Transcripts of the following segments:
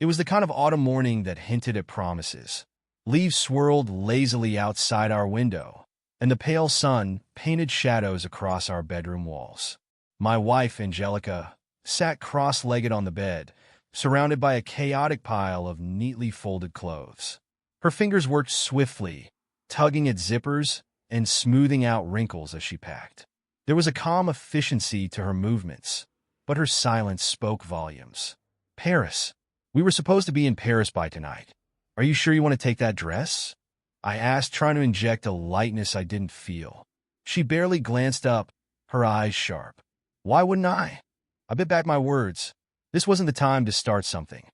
It was the kind of autumn morning that hinted at promises. Leaves swirled lazily outside our window, and the pale sun painted shadows across our bedroom walls. My wife, Angelica, sat cross-legged on the bed, surrounded by a chaotic pile of neatly folded clothes. Her fingers worked swiftly, tugging at zippers and smoothing out wrinkles as she packed. There was a calm efficiency to her movements, but her silence spoke volumes. Paris. We were supposed to be in Paris by tonight. Are you sure you want to take that dress? I asked, trying to inject a lightness I didn't feel. She barely glanced up, her eyes sharp. Why wouldn't I? I bit back my words. This wasn't the time to start something.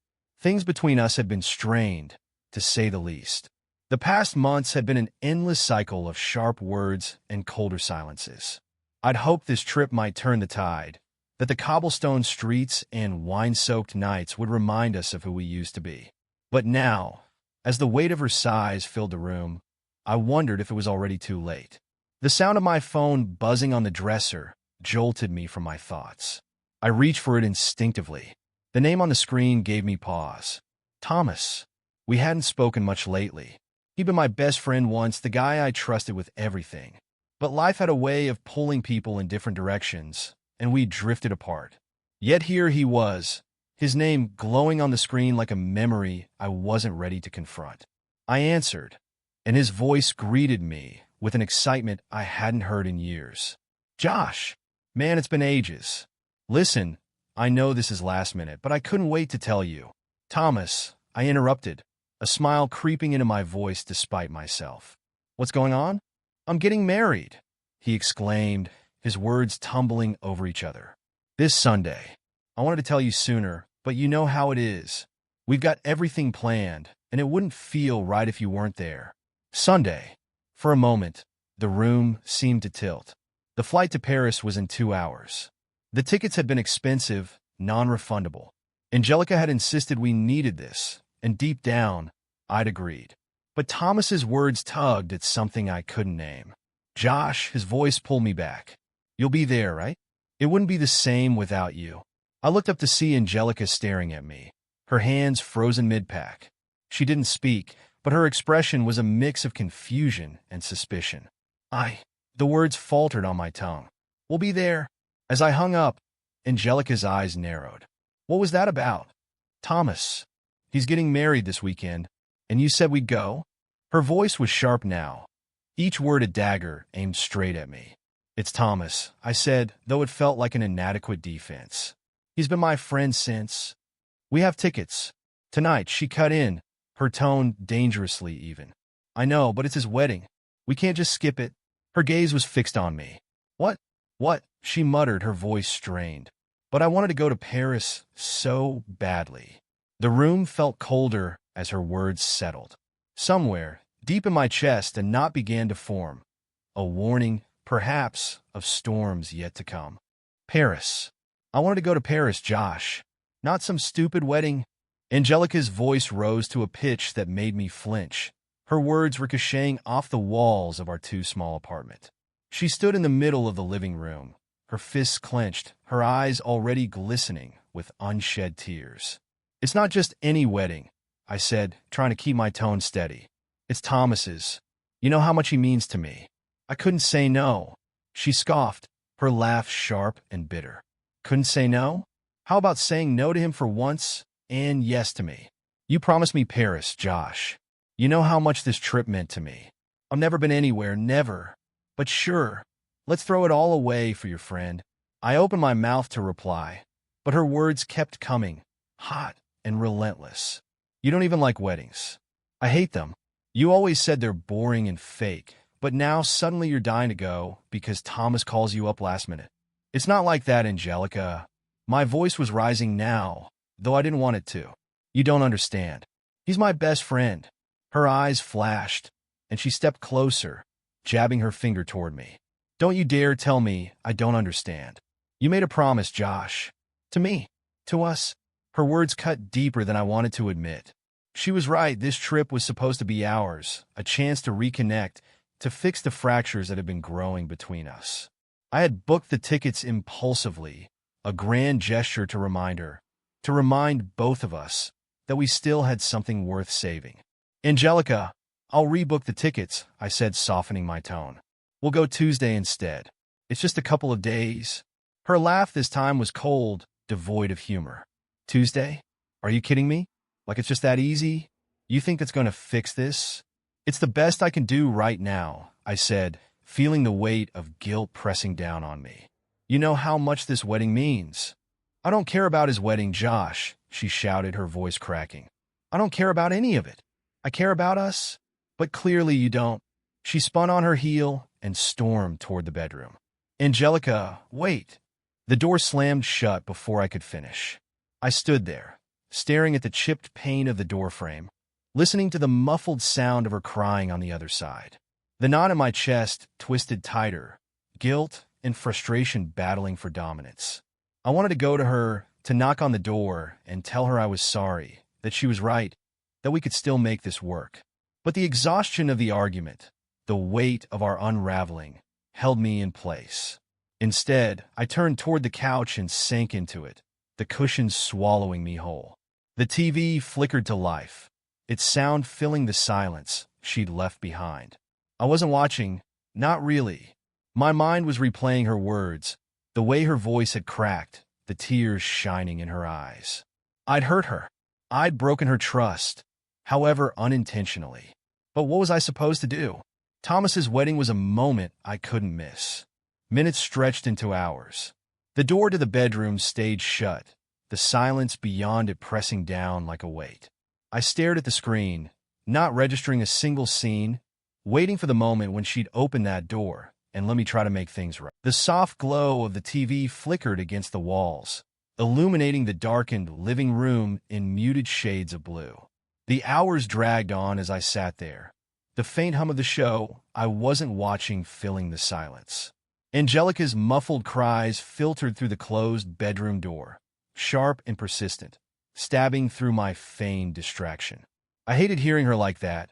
Things between us had been strained, to say the least. The past months had been an endless cycle of sharp words and colder silences. I'd hoped this trip might turn the tide, that the cobblestone streets and wine-soaked nights would remind us of who we used to be. But now, as the weight of her sighs filled the room, I wondered if it was already too late. The sound of my phone buzzing on the dresser jolted me from my thoughts. I reached for it instinctively. The name on the screen gave me pause. Thomas. We hadn't spoken much lately. He'd been my best friend once, the guy I trusted with everything. But life had a way of pulling people in different directions, and we drifted apart. Yet here he was, his name glowing on the screen like a memory I wasn't ready to confront. I answered, and his voice greeted me with an excitement I hadn't heard in years. Josh, man, it's been ages. Listen, I know this is last minute, but I couldn't wait to tell you. Thomas, I interrupted, a smile creeping into my voice despite myself. What's going on? I'm getting married, he exclaimed, his words tumbling over each other. This Sunday. I wanted to tell you sooner, but you know how it is. We've got everything planned, and it wouldn't feel right if you weren't there. Sunday. For a moment, the room seemed to tilt. The flight to Paris was in 2 hours. The tickets had been expensive, non-refundable. Angelica had insisted we needed this, and deep down, I'd agreed. But Thomas's words tugged at something I couldn't name. Josh, his voice pulled me back. You'll be there, right? It wouldn't be the same without you. I looked up to see Angelica staring at me, her hands frozen mid-pack. She didn't speak, but her expression was a mix of confusion and suspicion. The words faltered on my tongue. We'll be there. As I hung up, Angelica's eyes narrowed. What was that about? Thomas. He's getting married this weekend, and you said we'd go? Her voice was sharp now, each word a dagger aimed straight at me. It's Thomas, I said, though it felt like an inadequate defense. He's been my friend since. We have tickets. Tonight, she cut in, her tone dangerously even. I know, but it's his wedding. We can't just skip it. Her gaze was fixed on me. What? What? She muttered, her voice strained. But I wanted to go to Paris so badly. The room felt colder as her words settled. Somewhere, deep in my chest, a knot began to form. A warning, perhaps, of storms yet to come. Paris. I wanted to go to Paris, Josh. Not some stupid wedding. Angelica's voice rose to a pitch that made me flinch, her words ricocheting off the walls of our too-small apartment. She stood in the middle of the living room, her fists clenched, her eyes already glistening with unshed tears. It's not just any wedding, I said, trying to keep my tone steady. It's Thomas's. You know how much he means to me. I couldn't say no. She scoffed, her laugh sharp and bitter. Couldn't say no? How about saying no to him for once and yes to me? You promised me Paris, Josh. You know how much this trip meant to me. I've never been anywhere, never. But sure, let's throw it all away for your friend. I opened my mouth to reply, but her words kept coming, hot and relentless. You don't even like weddings. I hate them. You always said they're boring and fake, but now suddenly you're dying to go because Thomas calls you up last minute. It's not like that, Angelica. My voice was rising now, though I didn't want it to. You don't understand. He's my best friend. Her eyes flashed, and she stepped closer, jabbing her finger toward me. Don't you dare tell me I don't understand. You made a promise, Josh. To me. To us. Her words cut deeper than I wanted to admit. She was right. This trip was supposed to be ours, a chance to reconnect, to fix the fractures that had been growing between us. I had booked the tickets impulsively, a grand gesture to remind her, to remind both of us, that we still had something worth saving. Angelica, I'll rebook the tickets, I said, softening my tone. We'll go Tuesday instead. It's just a couple of days. Her laugh this time was cold, devoid of humor. Tuesday? Are you kidding me? Like it's just that easy? You think that's going to fix this? It's the best I can do right now, I said, feeling the weight of guilt pressing down on me. You know how much this wedding means. I don't care about his wedding, Josh, she shouted, her voice cracking. I don't care about any of it. I care about us. But clearly you don't. She spun on her heel and stormed toward the bedroom. Angelica, wait. The door slammed shut before I could finish. I stood there, staring at the chipped pane of the doorframe, listening to the muffled sound of her crying on the other side. The knot in my chest twisted tighter, guilt and frustration battling for dominance. I wanted to go to her, to knock on the door and tell her I was sorry, that she was right, that we could still make this work. But the exhaustion of the argument, the weight of our unraveling, held me in place. Instead, I turned toward the couch and sank into it, the cushions swallowing me whole. The TV flickered to life, its sound filling the silence she'd left behind. I wasn't watching, not really. My mind was replaying her words, the way her voice had cracked, the tears shining in her eyes. I'd hurt her. I'd broken her trust, however unintentionally. But what was I supposed to do? Thomas's wedding was a moment I couldn't miss. Minutes stretched into hours. The door to the bedroom stayed shut, the silence beyond it pressing down like a weight. I stared at the screen, not registering a single scene, waiting for the moment when she'd open that door and let me try to make things right. The soft glow of the TV flickered against the walls, illuminating the darkened living room in muted shades of blue. The hours dragged on as I sat there, the faint hum of the show I wasn't watching filling the silence. Angelica's muffled cries filtered through the closed bedroom door, sharp and persistent, stabbing through my feigned distraction. I hated hearing her like that,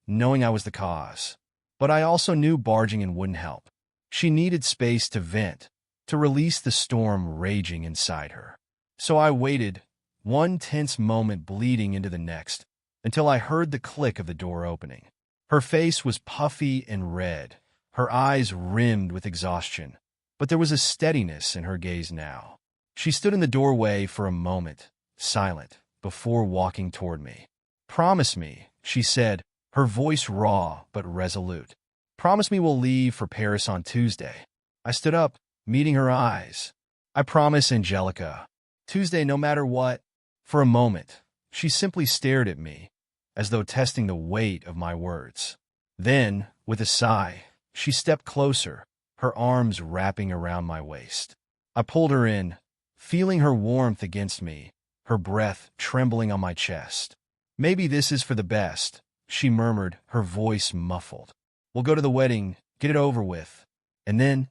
knowing I was the cause. But I also knew barging in wouldn't help. She needed space to vent, to release the storm raging inside her. So I waited, one tense moment bleeding into the next, until I heard the click of the door opening. Her face was puffy and red, her eyes rimmed with exhaustion, but there was a steadiness in her gaze now. She stood in the doorway for a moment, silent, before walking toward me. "Promise me," she said, her voice raw but resolute. "Promise me we'll leave for Paris on Tuesday." I stood up, meeting her eyes. "I promise, Angelica. Tuesday no matter what." For a moment, she simply stared at me, as though testing the weight of my words. Then, with a sigh, she stepped closer, her arms wrapping around my waist. I pulled her in, feeling her warmth against me, her breath trembling on my chest. "Maybe this is for the best," she murmured, her voice muffled. "We'll go to the wedding, get it over with. And then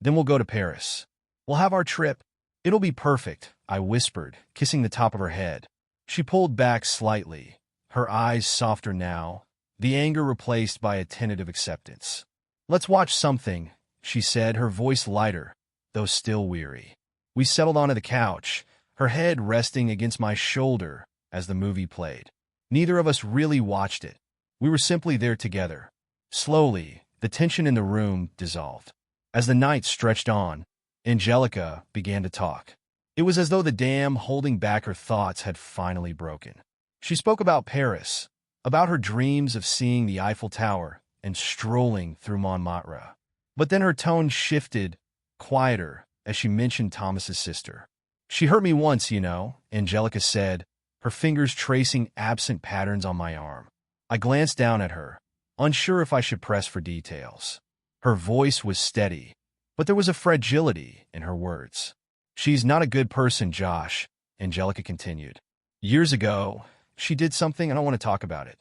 we'll go to Paris. We'll have our trip. It'll be perfect," I whispered, kissing the top of her head. She pulled back slightly, her eyes softer now, the anger replaced by a tentative acceptance. "Let's watch something," she said, her voice lighter, though still weary. We settled onto the couch, her head resting against my shoulder as the movie played. Neither of us really watched it. We were simply there together. Slowly, the tension in the room dissolved. As the night stretched on, Angelica began to talk. It was as though the dam holding back her thoughts had finally broken. She spoke about Paris, about her dreams of seeing the Eiffel Tower and strolling through Montmartre. But then her tone shifted, quieter, as she mentioned Thomas's sister. "She hurt me once, you know," Angelica said, her fingers tracing absent patterns on my arm. I glanced down at her, unsure if I should press for details. Her voice was steady, but there was a fragility in her words. "She's not a good person, Josh," Angelica continued. "Years ago, she did something, I don't want to talk about it.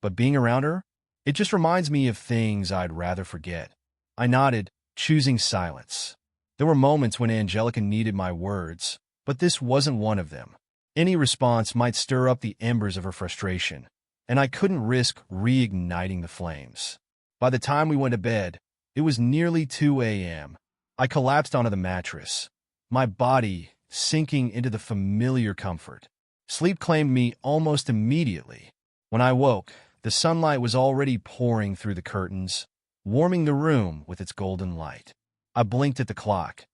But being around her, it just reminds me of things I'd rather forget." I nodded, choosing silence. There were moments when Angelica needed my words, but this wasn't one of them. Any response might stir up the embers of her frustration, and I couldn't risk reigniting the flames. By the time we went to bed, it was nearly 2 a.m. I collapsed onto the mattress, my body sinking into the familiar comfort. Sleep claimed me almost immediately. When I woke, the sunlight was already pouring through the curtains, warming the room with its golden light. I blinked at the clock.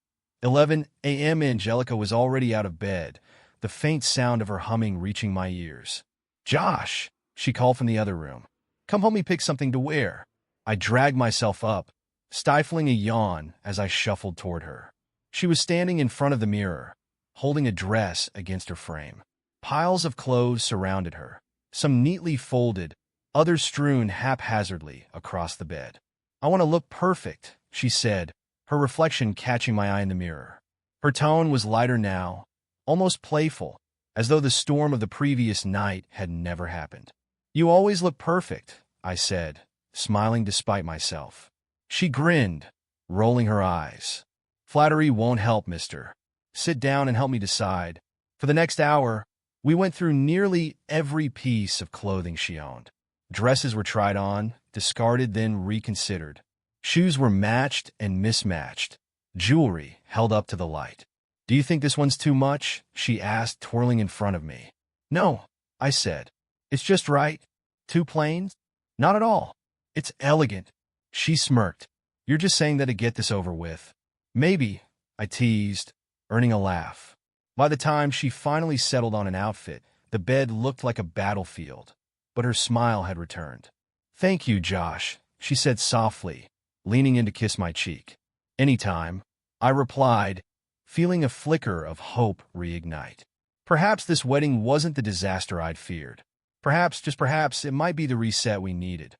11 a.m. Angelica was already out of bed, the faint sound of her humming reaching my ears. "Josh," she called from the other room. "Come help me pick something to wear." I dragged myself up, stifling a yawn as I shuffled toward her. She was standing in front of the mirror, holding a dress against her frame. Piles of clothes surrounded her, some neatly folded, others strewn haphazardly across the bed. "I want to look perfect," she said, her reflection catching my eye in the mirror. Her tone was lighter now, almost playful, as though the storm of the previous night had never happened. "You always look perfect," I said, smiling despite myself. She grinned, rolling her eyes. "Flattery won't help, mister. Sit down and help me decide." For the next hour, we went through nearly every piece of clothing she owned. Dresses were tried on, discarded, then reconsidered. Shoes were matched and mismatched. Jewelry held up to the light. "Do you think this one's too much?" she asked, twirling in front of me. "No," I said. "It's just right." "Too plain?" "Not at all. It's elegant." She smirked. "You're just saying that to get this over with." "Maybe," I teased, earning a laugh. By the time she finally settled on an outfit, the bed looked like a battlefield, but her smile had returned. "Thank you, Josh," she said softly, leaning in to kiss my cheek. "Anytime," I replied, feeling a flicker of hope reignite. Perhaps this wedding wasn't the disaster I'd feared. Perhaps, just perhaps, it might be the reset we needed.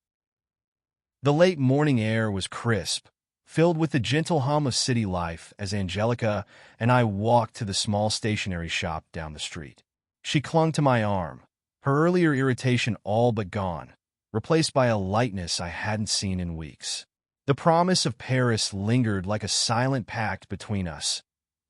The late morning air was crisp, filled with the gentle hum of city life as Angelica and I walked to the small stationery shop down the street. She clung to my arm, her earlier irritation all but gone, replaced by a lightness I hadn't seen in weeks. The promise of Paris lingered like a silent pact between us,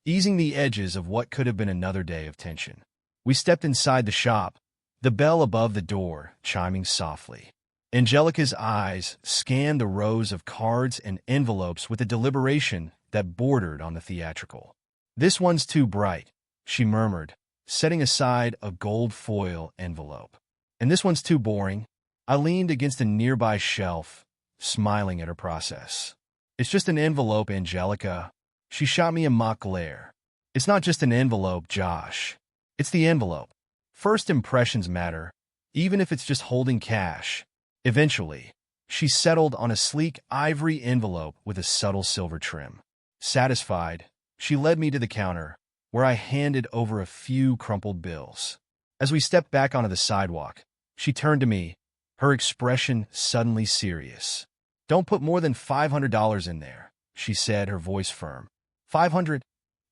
easing the edges of what could have been another day of tension. We stepped inside the shop, the bell above the door chiming softly. Angelica's eyes scanned the rows of cards and envelopes with a deliberation that bordered on the theatrical. "This one's too bright," she murmured, setting aside a gold foil envelope. "And this one's too boring." I leaned against a nearby shelf, smiling at her process. "It's just an envelope, Angelica." She shot me a mock glare. "It's not just an envelope, Josh. It's the envelope. First impressions matter, even if it's just holding cash." Eventually, she settled on a sleek ivory envelope with a subtle silver trim. Satisfied, she led me to the counter, where I handed over a few crumpled bills. As we stepped back onto the sidewalk, she turned to me, her expression suddenly serious. "Don't put more than $500 in there," she said, her voice firm. "500?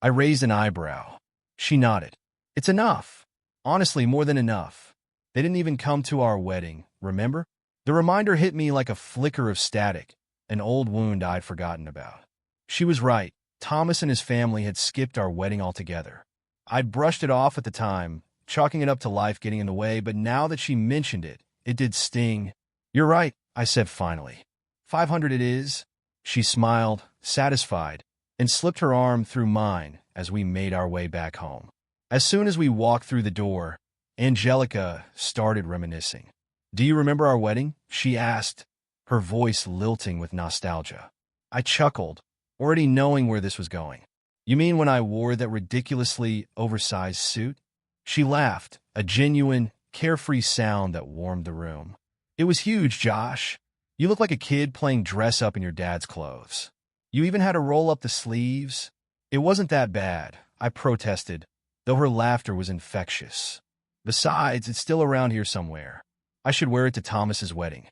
I raised an eyebrow. She nodded. "It's enough. Honestly, more than enough. They didn't even come to our wedding, remember?" The reminder hit me like a flicker of static, an old wound I'd forgotten about. She was right. Thomas and his family had skipped our wedding altogether. I'd brushed it off at the time, chalking it up to life getting in the way, but now that she mentioned it, it did sting. "You're right," I said finally. 500 it is." She smiled, satisfied, and slipped her arm through mine as we made our way back home. As soon as we walked through the door, Angelica started reminiscing. "Do you remember our wedding?" she asked, her voice lilting with nostalgia. I chuckled, already knowing where this was going. "You mean when I wore that ridiculously oversized suit?" She laughed, a genuine, carefree sound that warmed the room. "It was huge, Josh. You looked like a kid playing dress-up in your dad's clothes. You even had to roll up the sleeves." "It wasn't that bad," I protested, though her laughter was infectious. "Besides, it's still around here somewhere. I should wear it to Thomas's wedding.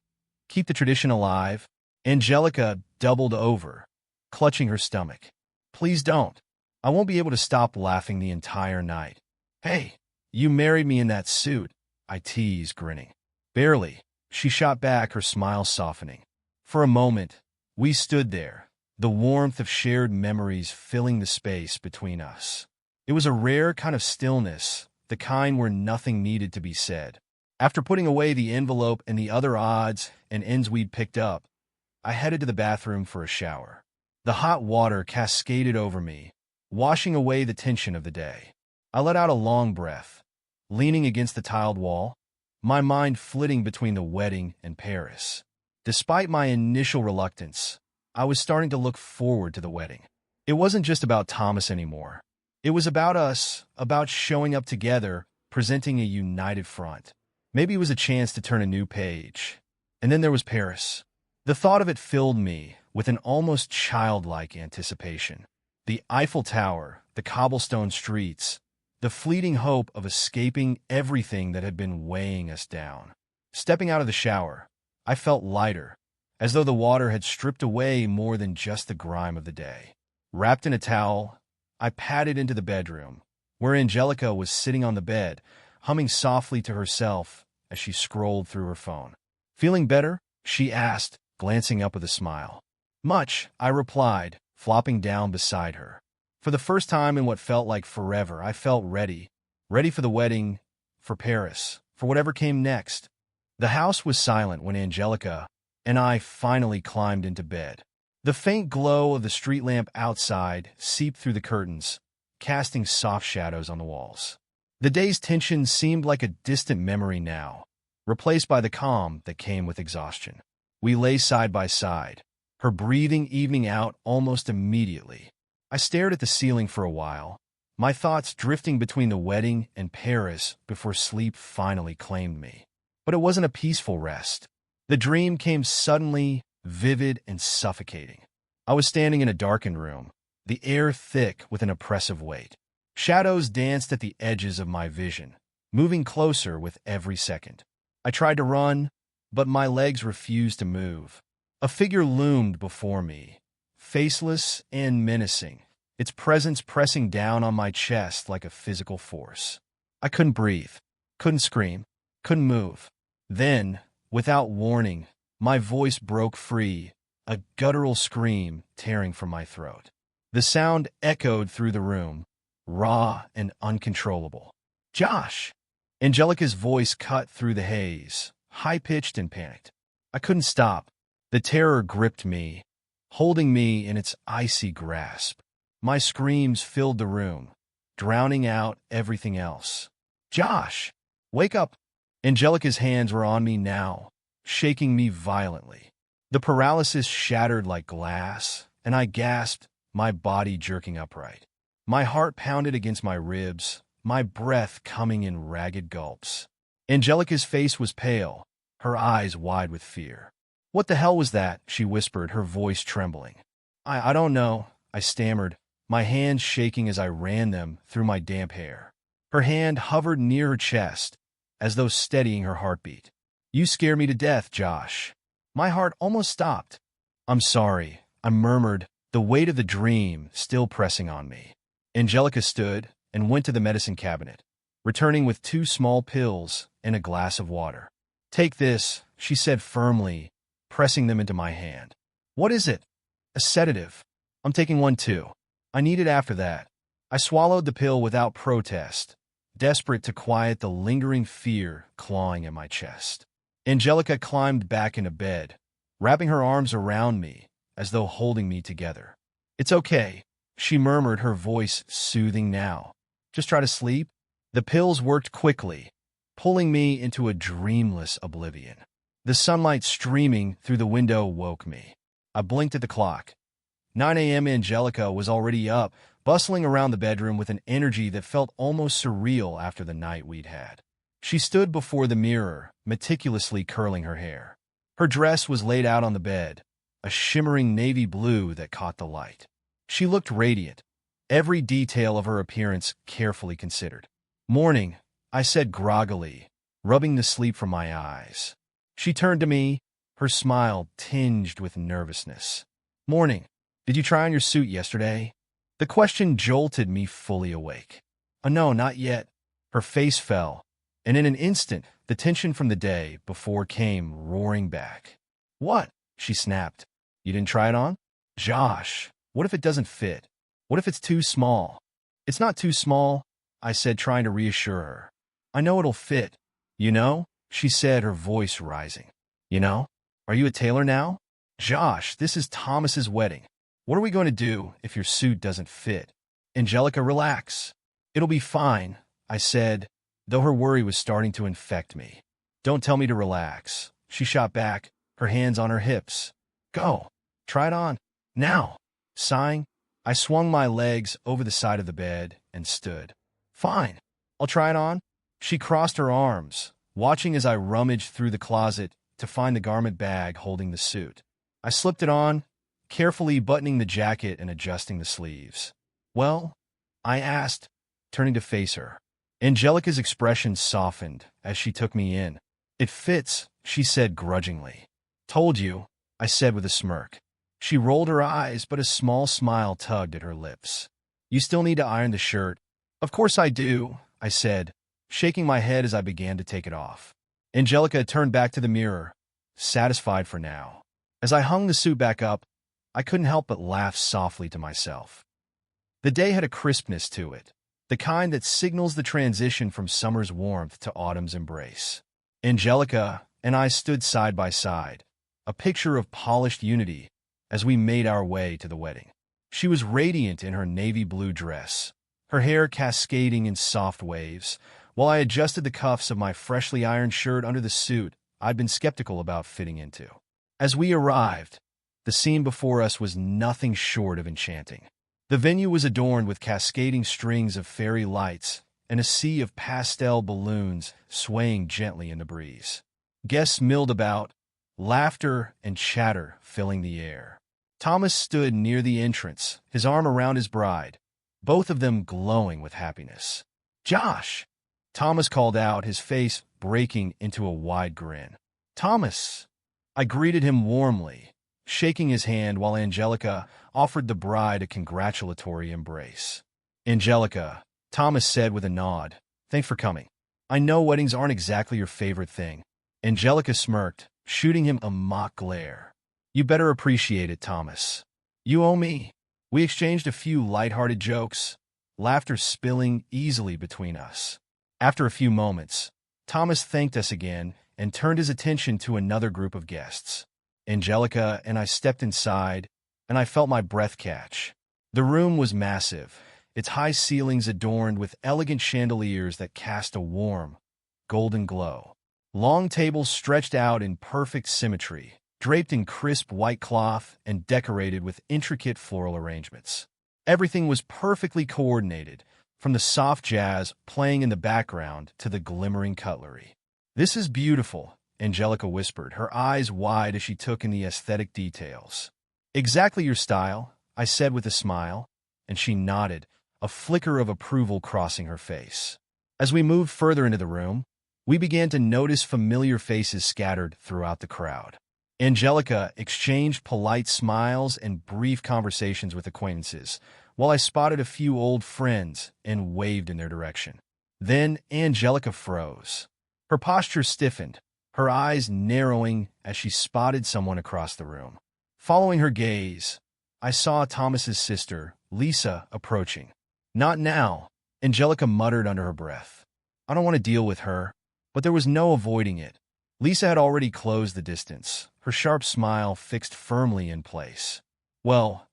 Keep the tradition alive." Angelica doubled over, clutching her stomach. "Please don't. I won't be able to stop laughing the entire night." "Hey, you married me in that suit," I teased, grinning. "Barely," she shot back, her smile softening. For a moment, we stood there, the warmth of shared memories filling the space between us. It was a rare kind of stillness, the kind where nothing needed to be said. After putting away the envelope and the other odds and ends we'd picked up, I headed to the bathroom for a shower. The hot water cascaded over me, washing away the tension of the day. I let out a long breath, leaning against the tiled wall, my mind flitting between the wedding and Paris. Despite my initial reluctance, I was starting to look forward to the wedding. It wasn't just about Thomas anymore. It was about us, about showing up together, presenting a united front. Maybe it was a chance to turn a new page. And then there was Paris. The thought of it filled me with an almost childlike anticipation. The Eiffel Tower, the cobblestone streets, the fleeting hope of escaping everything that had been weighing us down. Stepping out of the shower, I felt lighter, as though the water had stripped away more than just the grime of the day. Wrapped in a towel, I padded into the bedroom, where Angelica was sitting on the bed, humming softly to herself as she scrolled through her phone. "Feeling better?" she asked, glancing up with a smile. "Much," I replied, flopping down beside her. For the first time in what felt like forever, I felt ready. Ready for the wedding, for Paris, for whatever came next. The house was silent when Angelica and I finally climbed into bed. The faint glow of the street lamp outside seeped through the curtains, casting soft shadows on the walls. The day's tension seemed like a distant memory now, replaced by the calm that came with exhaustion. We lay side by side, her breathing evening out almost immediately. I stared at the ceiling for a while, my thoughts drifting between the wedding and Paris before sleep finally claimed me. But it wasn't a peaceful rest. The dream came suddenly, vivid and suffocating. I was standing in a darkened room, the air thick with an oppressive weight. Shadows danced at the edges of my vision, moving closer with every second. I tried to run, but my legs refused to move. A figure loomed before me, faceless and menacing, its presence pressing down on my chest like a physical force. I couldn't breathe, couldn't scream, couldn't move. Then, without warning, my voice broke free, a guttural scream tearing from my throat. The sound echoed through the room, raw and uncontrollable. "Josh!" Angelica's voice cut through the haze, high-pitched and panicked. I couldn't stop. The terror gripped me, holding me in its icy grasp. My screams filled the room, drowning out everything else. "Josh! Wake up!" Angelica's hands were on me now, shaking me violently. The paralysis shattered like glass, and I gasped, my body jerking upright. My heart pounded against my ribs, my breath coming in ragged gulps. Angelica's face was pale, her eyes wide with fear. "What the hell was that?" she whispered, her voice trembling. I don't know," I stammered, my hands shaking as I ran them through my damp hair. Her hand hovered near her chest, as though steadying her heartbeat. "You scare me to death, Josh." My heart almost stopped. "I'm sorry," I murmured, the weight of the dream still pressing on me. Angelica stood and went to the medicine cabinet, returning with 2 small pills and a glass of water. "Take this," she said firmly, pressing them into my hand. "What is it?" "A sedative. I'm taking one too. I need it after that." I swallowed the pill without protest, desperate to quiet the lingering fear clawing at my chest. Angelica climbed back into bed, wrapping her arms around me as though holding me together. "It's okay," she murmured, her voice soothing now. "Just try to sleep." The pills worked quickly, pulling me into a dreamless oblivion. The sunlight streaming through the window woke me. I blinked at the clock. 9 a.m. Angelica was already up, bustling around the bedroom with an energy that felt almost surreal after the night we'd had. She stood before the mirror, meticulously curling her hair. Her dress was laid out on the bed, a shimmering navy blue that caught the light. She looked radiant, every detail of her appearance carefully considered. "Morning," I said groggily, rubbing the sleep from my eyes. She turned to me, her smile tinged with nervousness. "Morning. Did you try on your suit yesterday?" The question jolted me fully awake. No, not yet." Her face fell, and in an instant, the tension from the day before came roaring back. "What?" she snapped. "You didn't try it on?" "Josh, what if it doesn't fit? What if it's too small?" "It's not too small," I said, trying to reassure her. "I know it'll fit." "You know?" she said, her voice rising. "You know? Are you a tailor now?" "Josh, this is Thomas's wedding. What are we going to do if your suit doesn't fit?" "Angelica, relax. It'll be fine," I said, though her worry was starting to infect me. Don't tell me to relax, she shot back, her hands on her hips. Go. Try it on. Now. Sighing, I swung my legs over the side of the bed and stood. Fine. I'll try it on. She crossed her arms, watching as I rummaged through the closet to find the garment bag holding the suit. I slipped it on, carefully buttoning the jacket and adjusting the sleeves. Well? I asked, turning to face her. Angelica's expression softened as she took me in. It fits, she said grudgingly. Told you, I said with a smirk. She rolled her eyes, but a small smile tugged at her lips. You still need to iron the shirt. Of course I do, I said, shaking my head as I began to take it off. Angelica turned back to the mirror, satisfied for now. As I hung the suit back up, I couldn't help but laugh softly to myself. The day had a crispness to it, the kind that signals the transition from summer's warmth to autumn's embrace. Angelica and I stood side by side, a picture of polished unity, as we made our way to the wedding. She was radiant in her navy blue dress, her hair cascading in soft waves, while I adjusted the cuffs of my freshly ironed shirt under the suit I'd been skeptical about fitting into. As we arrived, the scene before us was nothing short of enchanting. The venue was adorned with cascading strings of fairy lights and a sea of pastel balloons swaying gently in the breeze. Guests milled about, laughter and chatter filling the air. Thomas stood near the entrance, his arm around his bride, both of them glowing with happiness. Josh! Thomas called out, his face breaking into a wide grin. Thomas! I greeted him warmly, shaking his hand while Angelica offered the bride a congratulatory embrace. Angelica, Thomas said with a nod, thanks for coming. I know weddings aren't exactly your favorite thing. Angelica smirked, shooting him a mock glare. You better appreciate it, Thomas. You owe me. We exchanged a few light-hearted jokes, laughter spilling easily between us. After a few moments, Thomas thanked us again and turned his attention to another group of guests. Angelica and I stepped inside, and I felt my breath catch. The room was massive, its high ceilings adorned with elegant chandeliers that cast a warm, golden glow. Long tables stretched out in perfect symmetry, draped in crisp white cloth and decorated with intricate floral arrangements. Everything was perfectly coordinated, from the soft jazz playing in the background to the glimmering cutlery. This is beautiful, Angelica whispered, her eyes wide as she took in the aesthetic details. Exactly your style, I said with a smile, and she nodded, a flicker of approval crossing her face. As we moved further into the room, we began to notice familiar faces scattered throughout the crowd. Angelica exchanged polite smiles and brief conversations with acquaintances, while I spotted a few old friends and waved in their direction. Then Angelica froze. Her posture stiffened, her eyes narrowing as she spotted someone across the room. Following her gaze, I saw Thomas's sister, Lisa, approaching. Not now, Angelica muttered under her breath. I don't want to deal with her, but there was no avoiding it. Lisa had already closed the distance, her sharp smile fixed firmly in place. Well,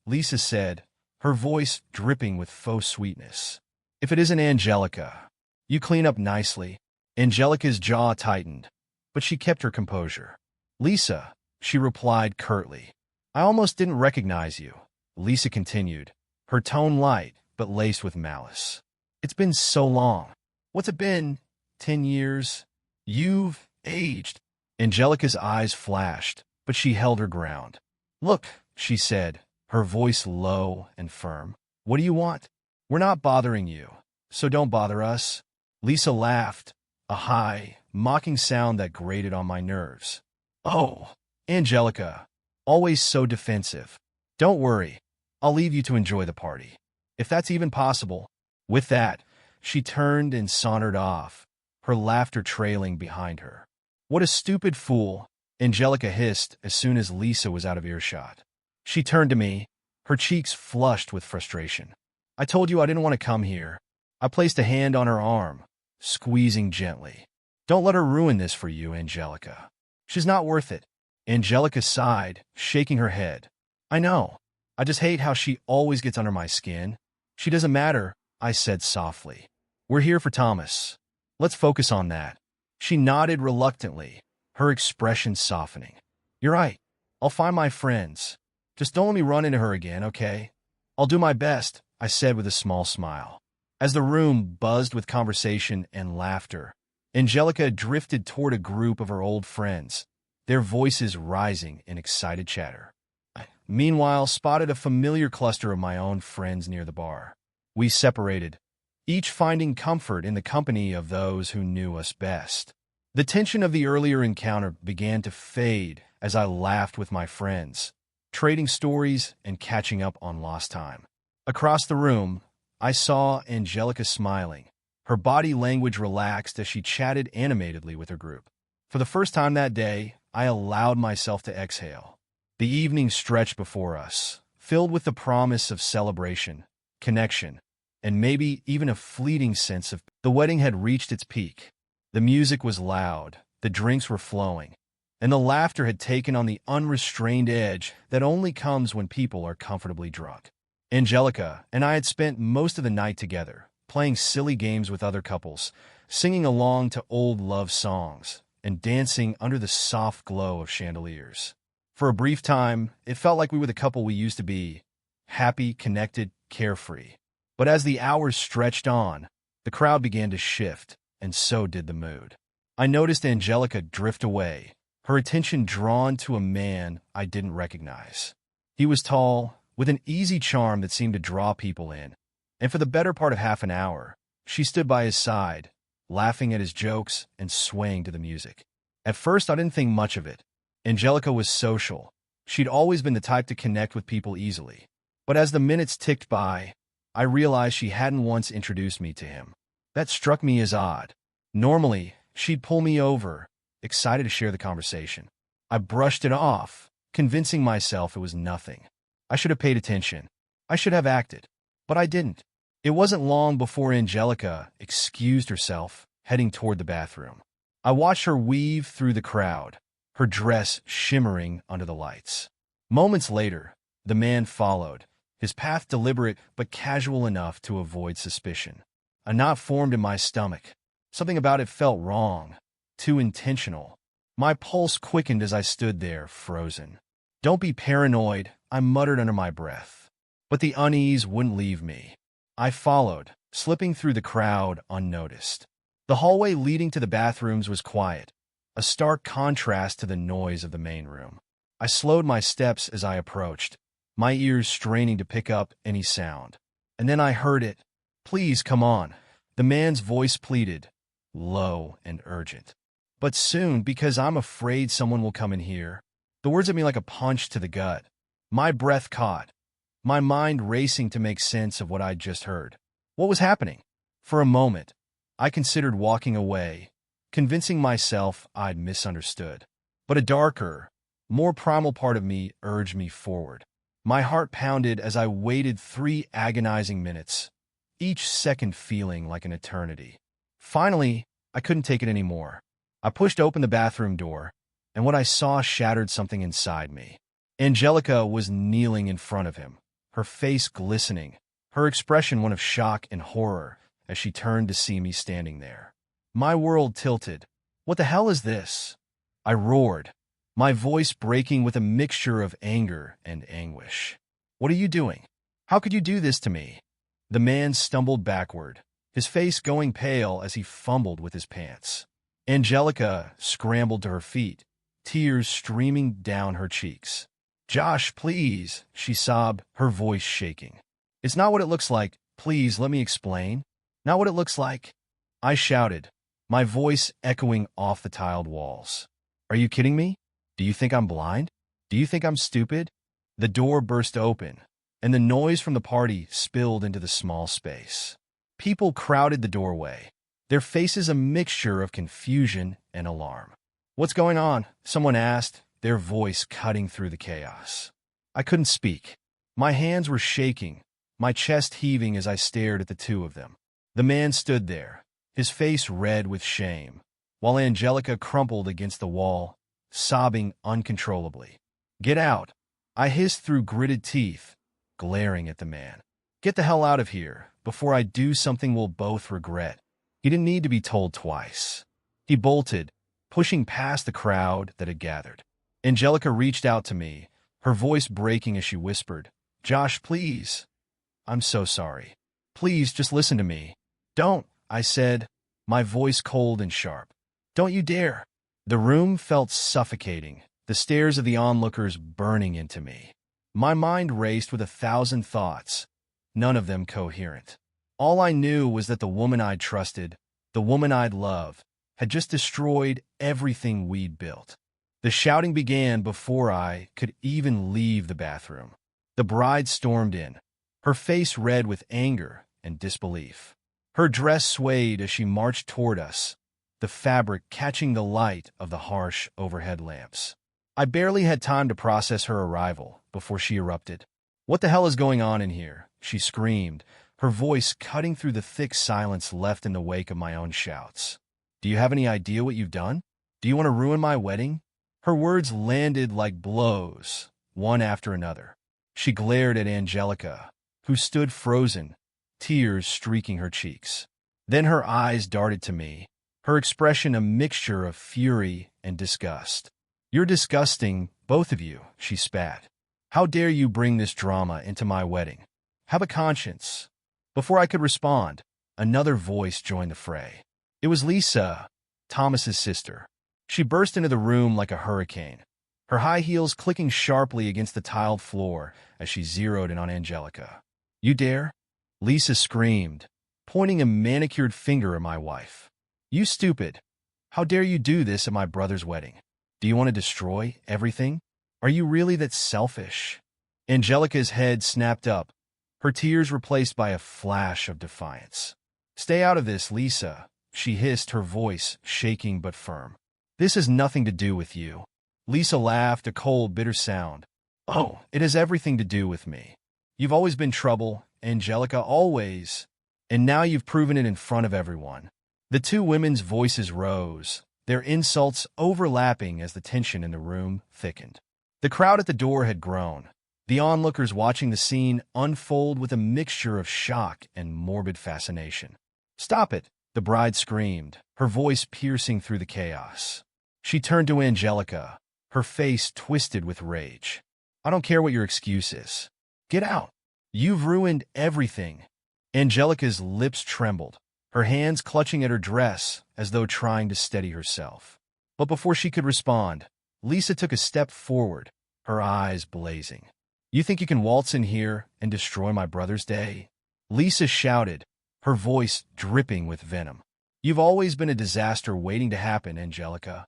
Lisa said, her voice dripping with faux sweetness. If it isn't Angelica, you clean up nicely. Angelica's jaw tightened, but she kept her composure. Lisa, she replied curtly. I almost didn't recognize you, Lisa continued, her tone light but laced with malice. It's been so long. What's it been? 10 years? You've aged. Angelica's eyes flashed, but she held her ground. Look, she said, her voice low and firm. What do you want? We're not bothering you, so don't bother us. Lisa laughed, a high, mocking sound that grated on my nerves. Oh, Angelica, always so defensive. Don't worry, I'll leave you to enjoy the party, if that's even possible. With that, she turned and sauntered off, her laughter trailing behind her. What a stupid fool, Angelica hissed as soon as Lisa was out of earshot. She turned to me, her cheeks flushed with frustration. I told you I didn't want to come here. I placed a hand on her arm, squeezing gently. Don't let her ruin this for you, Angelica. She's not worth it. Angelica sighed, shaking her head. I know. I just hate how she always gets under my skin. She doesn't matter, I said softly. We're here for Thomas. Let's focus on that. She nodded reluctantly, her expression softening. You're right. I'll find my friends. Just don't let me run into her again, okay? I'll do my best, I said with a small smile. As the room buzzed with conversation and laughter, Angelica drifted toward a group of her old friends, their voices rising in excited chatter. I, meanwhile, spotted a familiar cluster of my own friends near the bar. We separated, each finding comfort in the company of those who knew us best. The tension of the earlier encounter began to fade as I laughed with my friends, trading stories and catching up on lost time. Across the room, I saw Angelica smiling, her body language relaxed as she chatted animatedly with her group. For the first time that day, I allowed myself to exhale. The evening stretched before us, filled with the promise of celebration, connection, and maybe even a fleeting sense of the wedding had reached its peak. The music was loud, the drinks were flowing, and the laughter had taken on the unrestrained edge that only comes when people are comfortably drunk. Angelica and I had spent most of the night together, playing silly games with other couples, singing along to old love songs, and dancing under the soft glow of chandeliers. For a brief time, it felt like we were the couple we used to be, happy, connected, carefree. But as the hours stretched on, the crowd began to shift, and so did the mood. I noticed Angelica drift away, her attention drawn to a man I didn't recognize. He was tall, with an easy charm that seemed to draw people in, and for the better part of half an hour, she stood by his side, laughing at his jokes and swaying to the music. At first, I didn't think much of it. Angelica was social. She'd always been the type to connect with people easily. But as the minutes ticked by, I realized she hadn't once introduced me to him. That struck me as odd. Normally, she'd pull me over, excited to share the conversation. I brushed it off, convincing myself it was nothing. I should have paid attention. I should have acted. But I didn't. It wasn't long before Angelica excused herself, heading toward the bathroom. I watched her weave through the crowd, her dress shimmering under the lights. Moments later, the man followed, his path deliberate but casual enough to avoid suspicion. A knot formed in my stomach. Something about it felt wrong, too intentional. My pulse quickened as I stood there, frozen. Don't be paranoid, I muttered under my breath. But the unease wouldn't leave me. I followed, slipping through the crowd unnoticed. The hallway leading to the bathrooms was quiet, a stark contrast to the noise of the main room. I slowed my steps as I approached, my ears straining to pick up any sound. And then I heard it. Please, come on. The man's voice pleaded, low and urgent. But soon, because I'm afraid someone will come in here. The words hit me like a punch to the gut. My breath caught, my mind racing to make sense of what I'd just heard. What was happening? For a moment, I considered walking away, convincing myself I'd misunderstood. But a darker, more primal part of me urged me forward. My heart pounded as I waited 3 agonizing minutes, each second feeling like an eternity. Finally, I couldn't take it anymore. I pushed open the bathroom door, and what I saw shattered something inside me. Angelica was kneeling in front of him, her face glistening, her expression one of shock and horror as she turned to see me standing there. My world tilted. What the hell is this? I roared, my voice breaking with a mixture of anger and anguish. What are you doing? How could you do this to me? The man stumbled backward, his face going pale as he fumbled with his pants. Angelica scrambled to her feet, tears streaming down her cheeks. Josh, please, she sobbed, her voice shaking. It's not what it looks like. Please, let me explain. Not what it looks like. I shouted, my voice echoing off the tiled walls. Are you kidding me? Do you think I'm blind? Do you think I'm stupid? The door burst open, and the noise from the party spilled into the small space. People crowded the doorway, their faces a mixture of confusion and alarm. What's going on? Someone asked, their voice cutting through the chaos. I couldn't speak. My hands were shaking, my chest heaving as I stared at the two of them. The man stood there, his face red with shame, while Angelica crumpled against the wall, sobbing uncontrollably. Get out! I hissed through gritted teeth, glaring at the man. Get the hell out of here before I do something we'll both regret. He didn't need to be told twice. He bolted, pushing past the crowd that had gathered. Angelica reached out to me, her voice breaking as she whispered, "Josh, please. I'm so sorry. Please, just listen to me." "Don't," I said, my voice cold and sharp. "Don't you dare." The room felt suffocating, the stares of the onlookers burning into me. My mind raced with 1,000 thoughts, none of them coherent. All I knew was that the woman I'd trusted, the woman I'd loved, had just destroyed everything we'd built. The shouting began before I could even leave the bathroom. The bride stormed in, her face red with anger and disbelief. Her dress swayed as she marched toward us, the fabric catching the light of the harsh overhead lamps. I barely had time to process her arrival before she erupted. "What the hell is going on in here?" she screamed, her voice cutting through the thick silence left in the wake of my own shouts. "Do you have any idea what you've done? Do you want to ruin my wedding?" Her words landed like blows, one after another. She glared at Angelica, who stood frozen, tears streaking her cheeks. Then her eyes darted to me, her expression a mixture of fury and disgust. "You're disgusting, both of you," she spat. "How dare you bring this drama into my wedding? Have a conscience." Before I could respond, another voice joined the fray. It was Lisa, Thomas's sister. She burst into the room like a hurricane, her high heels clicking sharply against the tiled floor as she zeroed in on Angelica. "You dare?" Lisa screamed, pointing a manicured finger at my wife. "You stupid! How dare you do this at my brother's wedding? Do you want to destroy everything? Are you really that selfish?" Angelica's head snapped up, her tears replaced by a flash of defiance. "Stay out of this, Lisa," she hissed, her voice shaking but firm. "This has nothing to do with you." Lisa laughed, a cold, bitter sound. "Oh, it has everything to do with me. You've always been trouble, Angelica, always. And now you've proven it in front of everyone." The two women's voices rose, their insults overlapping as the tension in the room thickened. The crowd at the door had grown, the onlookers watching the scene unfold with a mixture of shock and morbid fascination. "Stop it!" the bride screamed, her voice piercing through the chaos. She turned to Angelica, her face twisted with rage. "I don't care what your excuse is. Get out. You've ruined everything." Angelica's lips trembled, her hands clutching at her dress as though trying to steady herself. But before she could respond, Lisa took a step forward, her eyes blazing. "You think you can waltz in here and destroy my brother's day?" Lisa shouted, her voice dripping with venom. "You've always been a disaster waiting to happen, Angelica,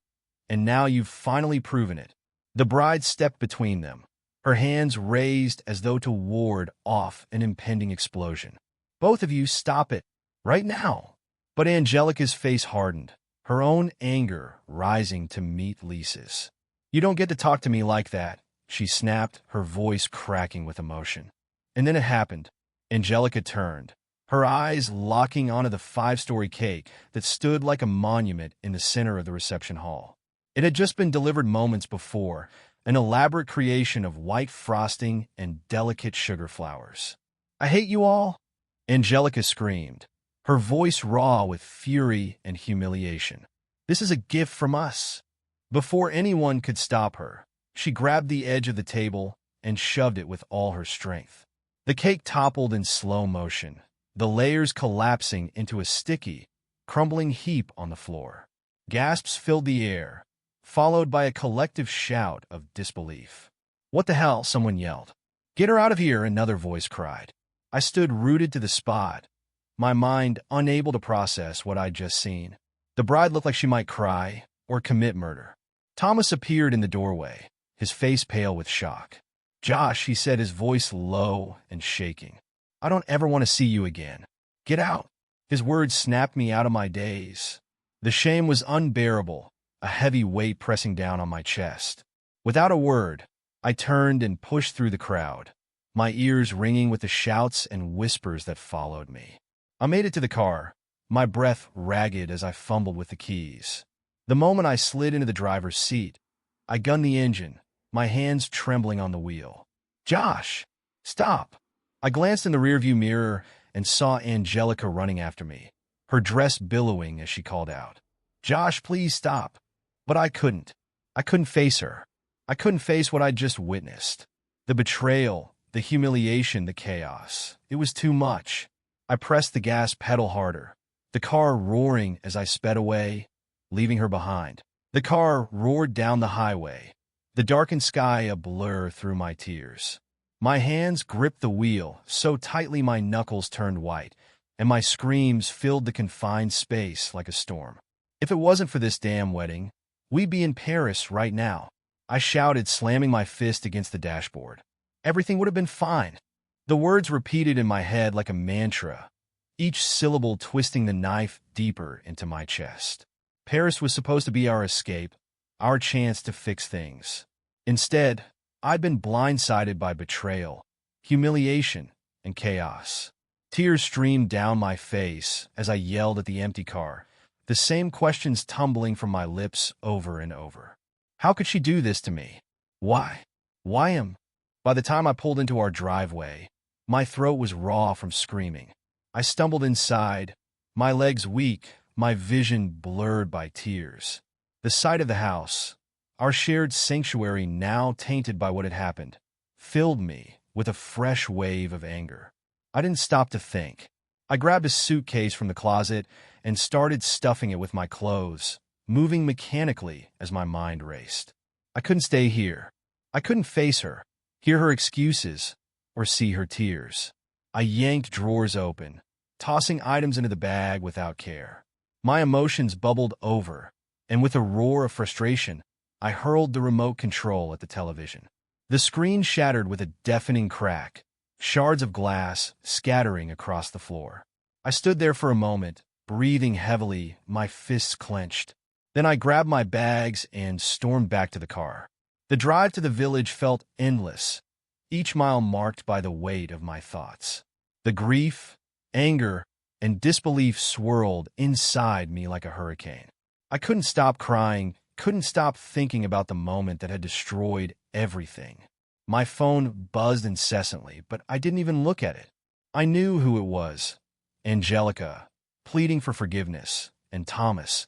and now you've finally proven it." The bride stepped between them, her hands raised as though to ward off an impending explosion. "Both of you, stop it, right now." But Angelica's face hardened, her own anger rising to meet Lisa's. "You don't get to talk to me like that," she snapped, her voice cracking with emotion. And then it happened. Angelica turned, her eyes locking onto the 5-story cake that stood like a monument in the center of the reception hall. It had just been delivered moments before, an elaborate creation of white frosting and delicate sugar flowers. "I hate you all!" Angelica screamed, her voice raw with fury and humiliation. "This is a gift from us." Before anyone could stop her, she grabbed the edge of the table and shoved it with all her strength. The cake toppled in slow motion, the layers collapsing into a sticky, crumbling heap on the floor. Gasps filled the air, followed by a collective shout of disbelief. "What the hell?" someone yelled. "Get her out of here," another voice cried. I stood rooted to the spot, my mind unable to process what I'd just seen. The bride looked like she might cry or commit murder. Thomas appeared in the doorway, his face pale with shock. "Josh," he said, his voice low and shaking. "I don't ever want to see you again. Get out." His words snapped me out of my daze. The shame was unbearable, a heavy weight pressing down on my chest. Without a word, I turned and pushed through the crowd, my ears ringing with the shouts and whispers that followed me. I made it to the car, my breath ragged as I fumbled with the keys. The moment I slid into the driver's seat, I gunned the engine, my hands trembling on the wheel. "Josh, stop!" I glanced in the rearview mirror and saw Angelica running after me, her dress billowing as she called out, "Josh, please stop." But I couldn't. I couldn't face her. I couldn't face what I'd just witnessed. The betrayal, the humiliation, the chaos. It was too much. I pressed the gas pedal harder, the car roaring as I sped away, leaving her behind. The car roared down the highway, the darkened sky a blur through my tears. My hands gripped the wheel so tightly my knuckles turned white, and my screams filled the confined space like a storm. If it wasn't for this damn wedding, we'd be in Paris right now. I shouted, slamming my fist against the dashboard. Everything would have been fine. The words repeated in my head like a mantra, each syllable twisting the knife deeper into my chest. Paris was supposed to be our escape, our chance to fix things. Instead, I'd been blindsided by betrayal, humiliation, and chaos. Tears streamed down my face as I yelled at the empty car, the same questions tumbling from my lips over and over. How could she do this to me? Why? Why am? By the time I pulled into our driveway, my throat was raw from screaming. I stumbled inside, my legs weak, my vision blurred by tears. The sight of the house, our shared sanctuary now tainted by what had happened, filled me with a fresh wave of anger. I didn't stop to think. I grabbed a suitcase from the closet and started stuffing it with my clothes, moving mechanically as my mind raced. I couldn't stay here. I couldn't face her, hear her excuses, or see her tears. I yanked drawers open, tossing items into the bag without care. My emotions bubbled over, and with a roar of frustration, I hurled the remote control at the television. The screen shattered with a deafening crack, shards of glass scattering across the floor. I stood there for a moment, breathing heavily, my fists clenched. Then I grabbed my bags and stormed back to the car. The drive to the village felt endless, each mile marked by the weight of my thoughts. The grief, anger, and disbelief swirled inside me like a hurricane. I couldn't stop crying, couldn't stop thinking about the moment that had destroyed everything. My phone buzzed incessantly, but I didn't even look at it. I knew who it was. Angelica, pleading for forgiveness, and Thomas,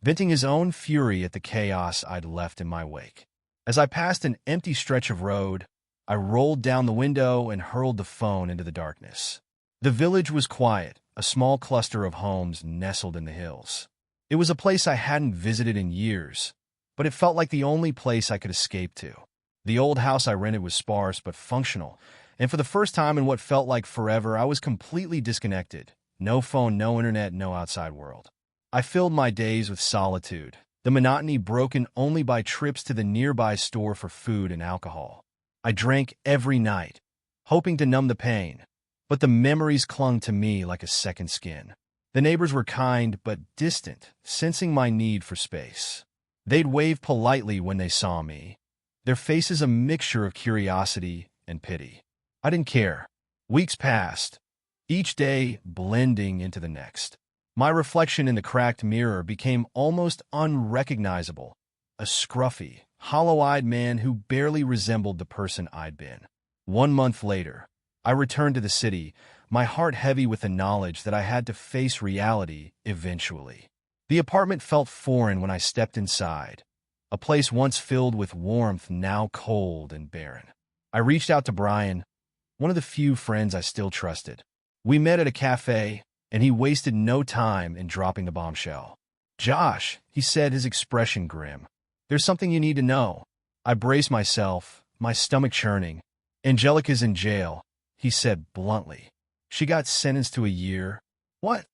venting his own fury at the chaos I'd left in my wake. As I passed an empty stretch of road, I rolled down the window and hurled the phone into the darkness. The village was quiet, a small cluster of homes nestled in the hills. It was a place I hadn't visited in years, but it felt like the only place I could escape to. The old house I rented was sparse but functional, and for the first time in what felt like forever, I was completely disconnected. No phone, no internet, no outside world. I filled my days with solitude, the monotony broken only by trips to the nearby store for food and alcohol. I drank every night, hoping to numb the pain, but the memories clung to me like a second skin. The neighbors were kind but distant, sensing my need for space. They'd wave politely when they saw me, their faces a mixture of curiosity and pity. I didn't care. Weeks passed, each day blending into the next. My reflection in the cracked mirror became almost unrecognizable, a scruffy, hollow-eyed man who barely resembled the person I'd been. 1 month later, I returned to the city, my heart heavy with the knowledge that I had to face reality eventually. The apartment felt foreign when I stepped inside, a place once filled with warmth now cold and barren. I reached out to Brian, one of the few friends I still trusted. We met at a cafe, and he wasted no time in dropping the bombshell. "Josh," he said, his expression grim. "There's something you need to know." I braced myself, my stomach churning. "Angelica's in jail," he said bluntly. "She got sentenced to a year." "What?"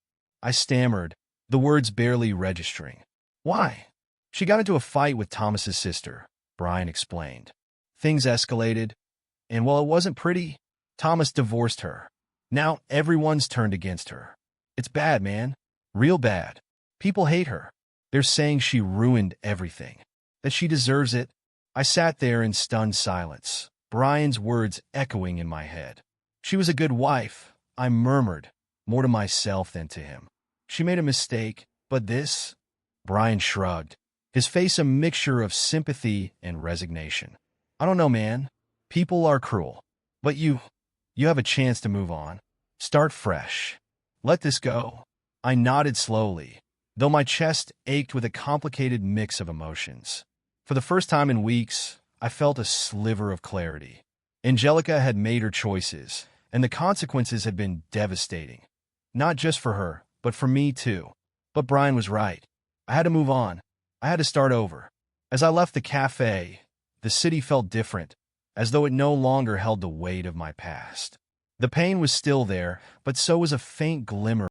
I stammered, the words barely registering. "Why?" "She got into a fight with Thomas's sister," Brian explained. "Things escalated, and while it wasn't pretty, Thomas divorced her. Now everyone's turned against her. It's bad, man. Real bad. People hate her. They're saying she ruined everything, that she deserves it." I sat there in stunned silence, Brian's words echoing in my head. "She was a good wife," I murmured, more to myself than to him. "She made a mistake, but this?" Brian shrugged, his face a mixture of sympathy and resignation. "I don't know, man. People are cruel. But you You have a chance to move on. Start fresh. Let this go. I nodded slowly, though my chest ached with a complicated mix of emotions. For the first time in weeks, I felt a sliver of clarity. Angelica had made her choices, and the consequences had been devastating. Not just for her, but for me too. But Brian was right. I had to move on. I had to start over. As I left the cafe, the city felt different, as though it no longer held the weight of my past. The pain was still there, but so was a faint glimmer